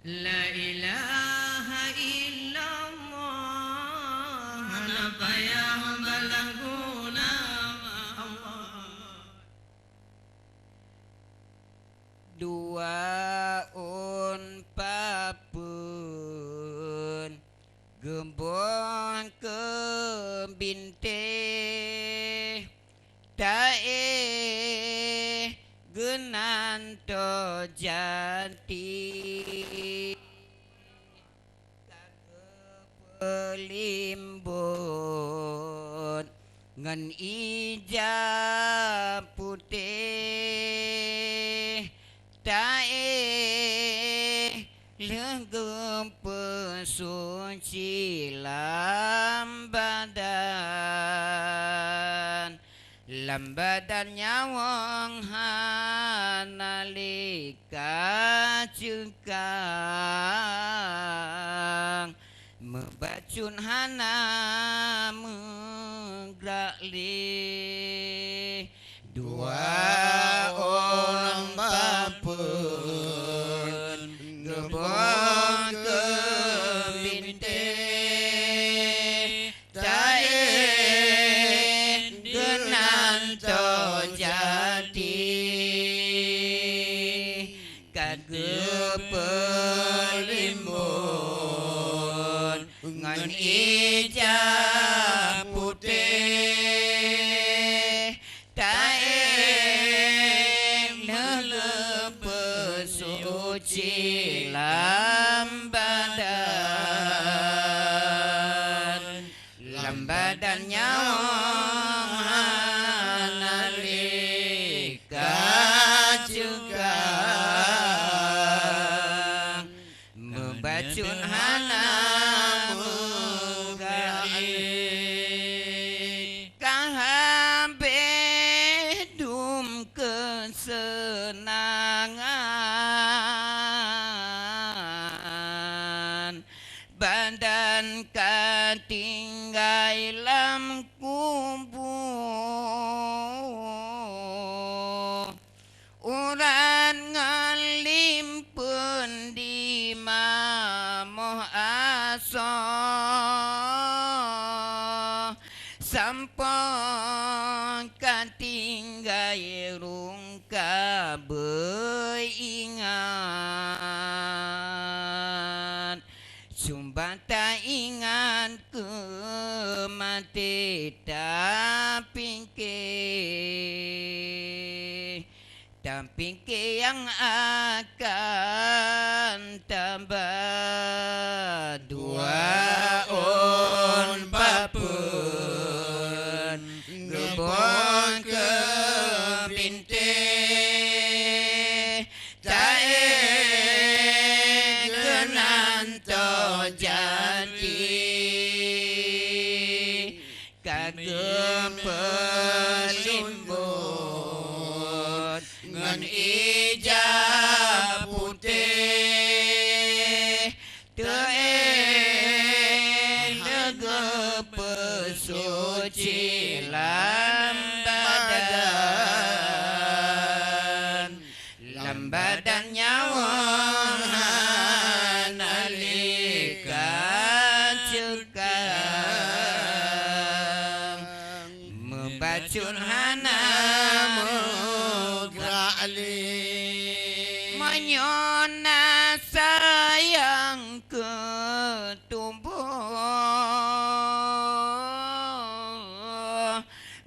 La ilaha illallah, la payah balaguna Allah. Dua papun gembong kebinte tae genan to jati pelimbun ngan ija putih tae legem pesuci lambadan nyawang hanalika cekang membacun hana megrakli dua orang bapun gebong kebinte tae genan to jati kagepelimbun ngan ija putih tae suci lambadan nyawa nalika juga membacun hana mugai kahambe dum kesenangan badan katinggai lam kubur uran ngalimpun di mamoh aso sampong katinggai rungka beingat sumbata ingat ke mati tapi yang akan tambah dua on papun gebong ke binte tae genan to jati kagepelimbun ngan ija putih tae legep pesuci lambadan nyawa nalika cekang membacun hana mugra'li menyona sayang ketumbuh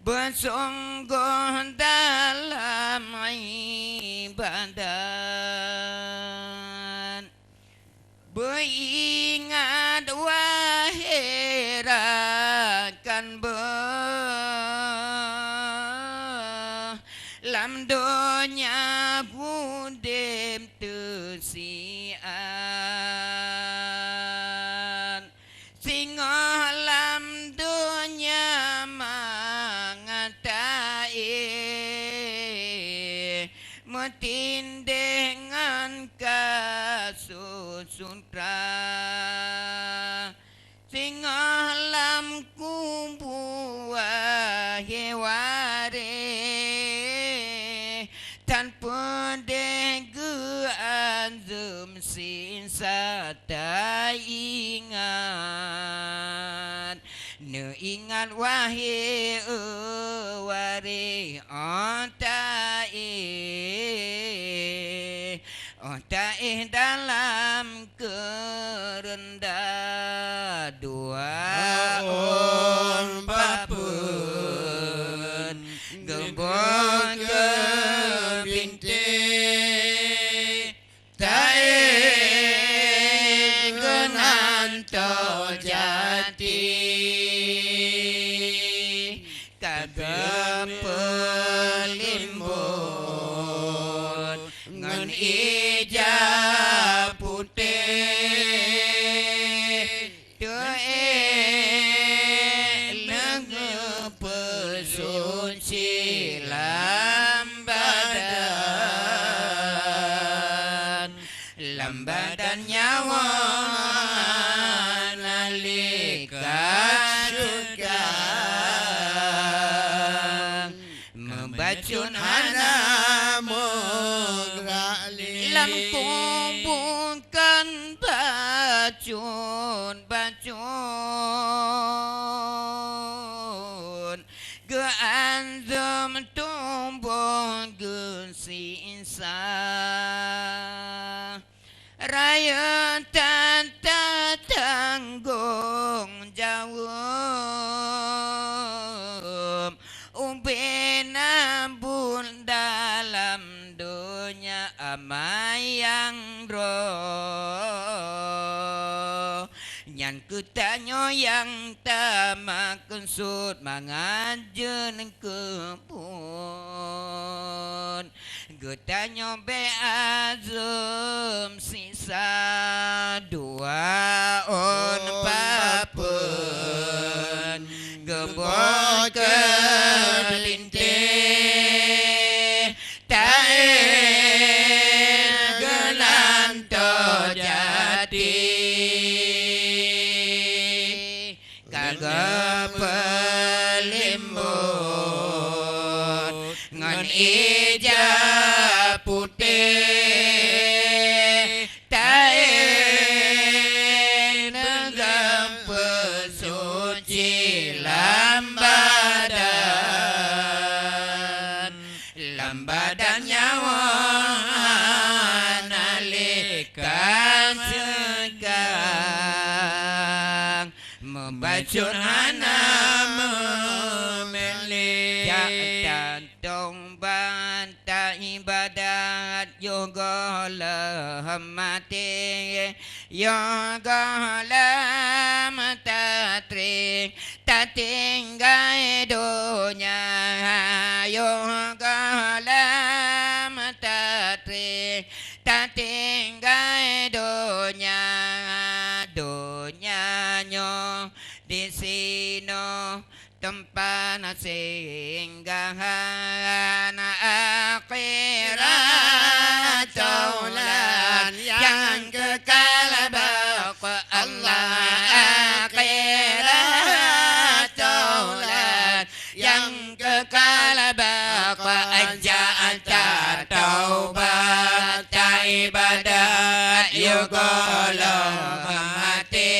bersungguh dalam ibadat beringat wahai rakan lam dunya budem tesian singa lam dunya mangatai metindengan kasusutra singa lam kumbu waheware tanpa degean zemsi sisa tak ingat. Ne ingat wahai wari otae dalam kerendah dua on papun gembong ke binte tae genanto jati kagem pelimbun ngan ija putih doe lenge pesun silam badan nyawa nalika sudah membacun hana lam kumpulkan bacun geanzum tumbuh gesisa raya tata tanggung jawab ubena bun dalam dunia amayang roh nyan kutanyo yang tamakan sud mangajen kepun kutanyo beazum sisa dua on papun gebok kelintih tae gelanto jati kagak pelimbun ngan ija putih tae negam pesuci lambadan nyawa nalikan segang membacun hana memilih jantung bantah ibadat yoga lehmati yoga lemtatrik tak tinggal dunia yoga lemtatrik tak tinggal dunianya di sino tempat singgahan akhirat taulan yang kekal baqi Allah akhirat taulan yang kekal baqi aja'ata taubat ibadat yugolam mati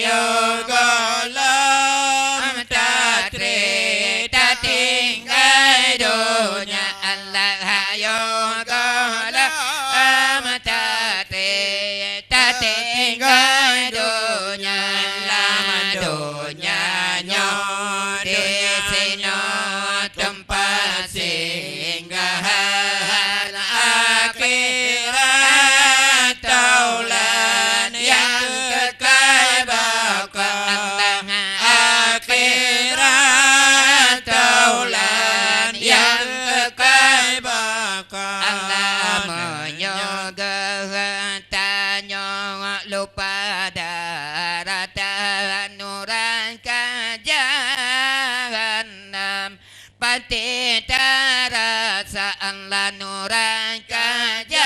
yugolam tatri tatinggal dunia Allah yugolam tatri tatinggal dunia dunyanya di sini tempat singgahan akhirat taulan yang kekal baqi Allah akhirat taulan yang kekal baqi Allah menyoga tanya lupa daratan nuran kajahanam pati tarasaan lanuran kajahanam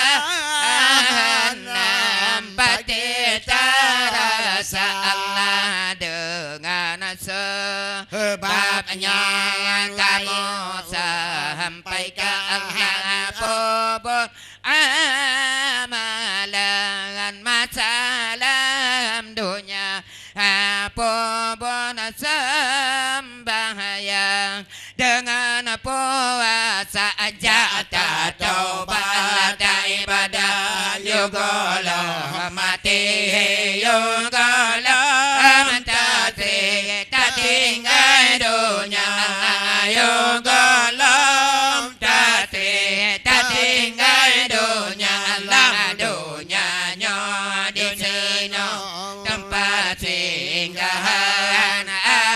pati tarasaan la dengan sebabnya kamu sampai ke Allah bobot amalan dan masalah dunia apapun sembahyang dengan puasa jatah taubat dan ibadah yugolah mati yugolah mentasi tak tinggal dunia yugolah tasi tak tinggal dunia lah dunianya di sini tempat singgahan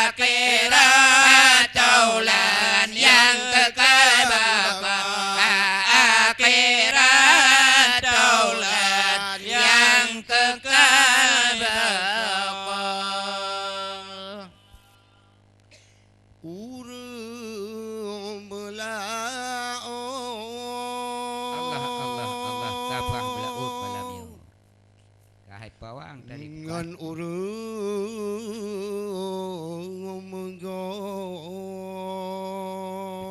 akhirat taulan yang kekal baka akhirat taulan yang kekal baka urang Allah kafah belaut malam ya kahai pawang tadi ngan urang menggo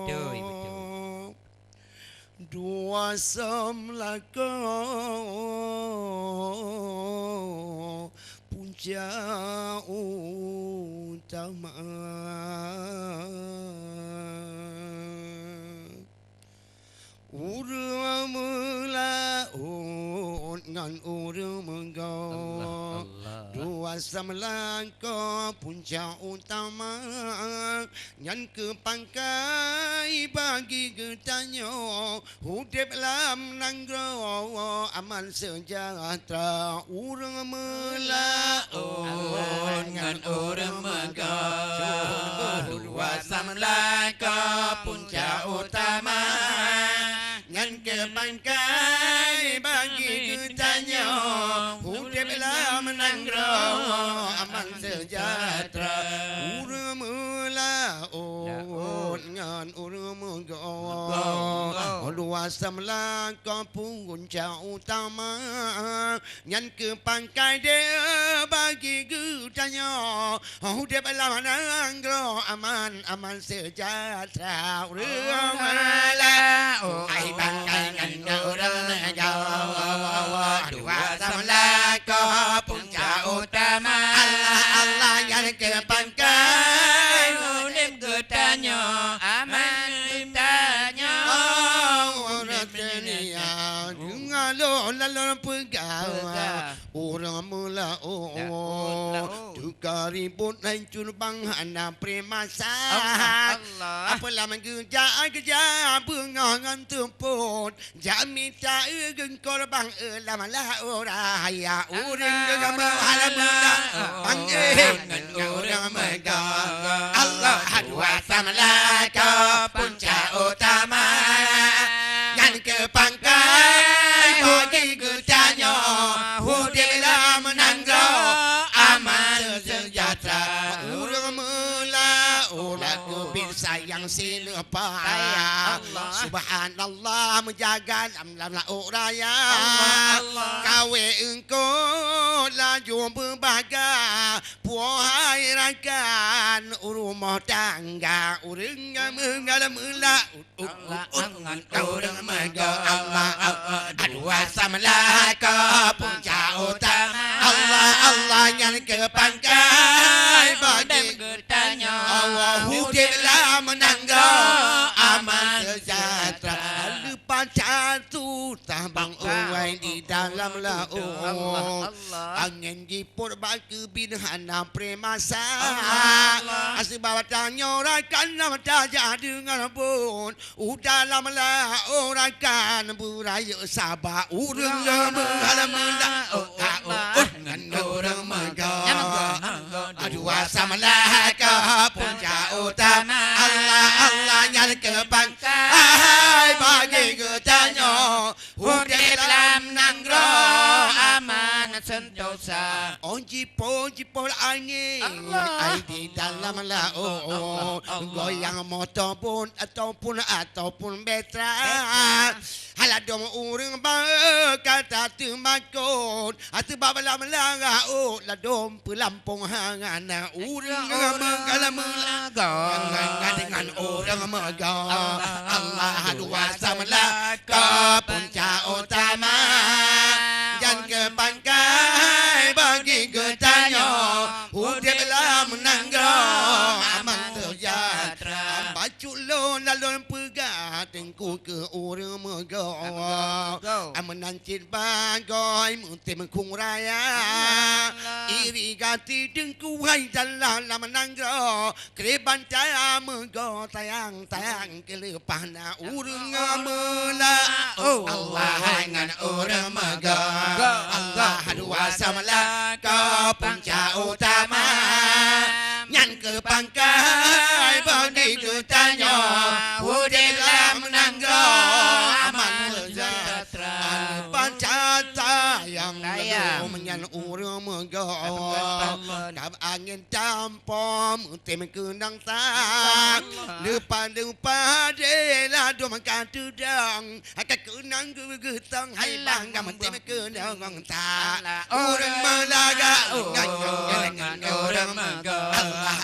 betul dua semlaka puncak utama urang melaut ngan urang menggo dua semlaka puncak utama yang kepangkai bagi getanya hudip lam nanggro aman sejahtera urang melaut ngan urang menggo dua semlaka puncak utama yang kepangkai bagi getanya hudip lam nanggro aman sejahtera urang melaut ngan urang menggo dua semlaka puncak utama yang kepangkai dia bagi getanya hudip lam nanggro aman sejahtera urang melaut ai bangkai ngan urang menggo dua semlaka puncak utama Allah yang kepangkai urip getanya aman getanya orang dunia ngalo lalu pegawa orang mula duka ribut hancur banghana premasa Allah apalah mengejar bengangan tempur jamita gengkor bang lamalah oraya urang gegama halamula panggil orang megah Allah dua semlaka puncak utama yang kepangkai bagi getanya hudip lam nanggro aman sejahtera urang melaut lagu sayang silupa subhanallah menjaga lam raya kawe engkau laju berbahagia puai rakan rumah tangga urang mengalam urang mega Allah dua semlaka puncak utama Allah yang kepangkai bagi getanya hudip lam nanggro aman sejahtera lupa jatuh tabang uai di dalam laut angin jipur bagi binhana premasa asyik bawa tanya rakan nama tajak dengan pun dalam laut rakan buraya sabak urang menghalamlah urang megah dua semlaka puncak utama Allah yang kepangkai bagi getanya hudip lam nanggro aman sentosa jipur angin ai di dalam laut goyang motor pun ataupun betra haladom urang berkata temakut sebab lam laut ladom pelampung hangana urang mengalam dengan orang megah Allah dua semlaka puncak utama dan kepangkai urang mego amenancit bagoy mutim kung raya iri gati dengku hai dalam menanggro kreban caya mego tayang kelepana urang mela Allah ngan urang mego Allah dua samala ka punca utama nyan ke pangkai bagi ketanya udip lam nanggro aman sejahtera pancata yang lalu menyan urang mego kap angin tampom tem kenang tak depan de la do makan tudang akan kenang getang hai bangga tem kenang tak urang melaga ngan urang mego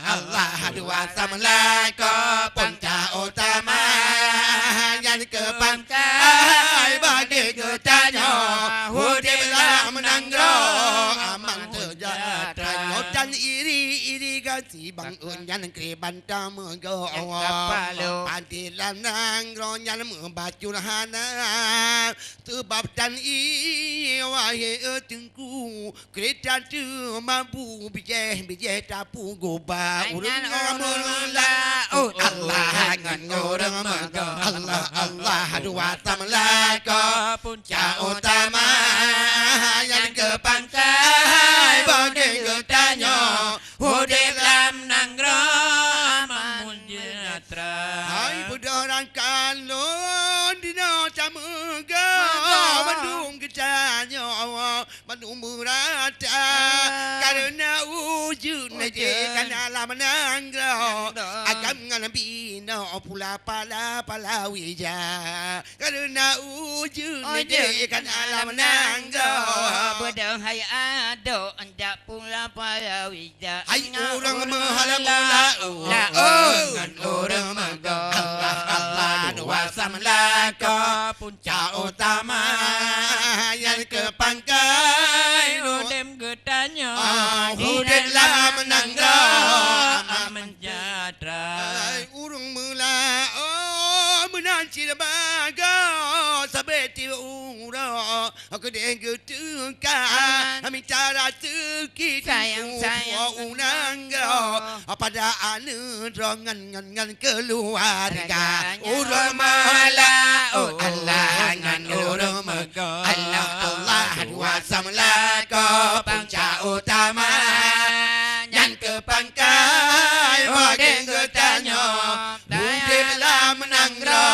Allah dua samala ko punca utama yang ke pangkai bagi ketanya udip lam nanggro aman sejahtera ngotan iri ganti bang unyan kreban tamego pantilan nanggro nyan membacul hana sebab dan wahai tengku kereta tu mampu bijeh tapu goba urang mula Allah ngan urang mego Allah dua tamla ko punca utama yang ke pangkai bagi ketanya udip lam nanggro aman sejahtera hai budaran kalon dina tamega bandung ketanya bandung berata karena wujud najikan alam nanggro agam ngan bina pula pala wija karena wujud najikan alam nanggro Bedang hai ado andak pula pala wija hai urang mahala mula ngan urang mego Allah dua samla ko punca utama yang ke pangkai udem getanya udip lam nanggro aman sejahtera urang mula menancil baga sabeti ura aku dengetuka minta rezeki sayang unanggo pada anu ngan keluarga urang mala Allah ngan urang mego Allah dua samla ko punca utama nyan ke pangkai bagi ketanya udip lam nanggro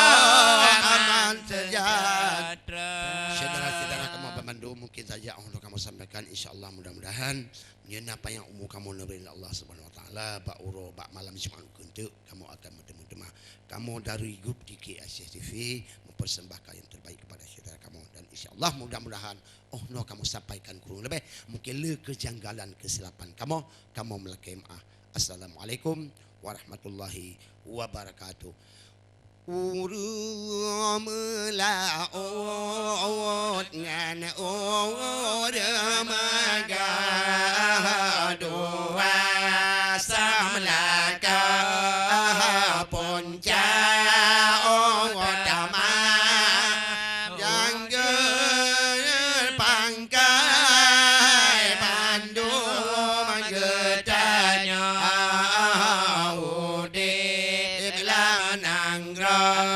aman sejahtera. Saudara-saudara kamu pemandu mungkin saja untuk kamu sampaikan insyaallah mudah-mudahan nyen apa yang umur kamu nebari Allah Subhanahu wa taala ba uro ba malam Jumat kuntuk kamu akan bertemu kamu dari grup DKSS TV mempersembahkan yang terbaik kepada saudara kamu dan insyaallah mudah-mudahan no kamu sampaikan kurang lebih mungkin le kejanggalan kesilapan kamu melakai maaf. Assalamualaikum warahmatullahi wabarakatuh. Urang melaut ngan urang mega dua samlaka punca utama yang pangkai bandung getanya udip lam nanggro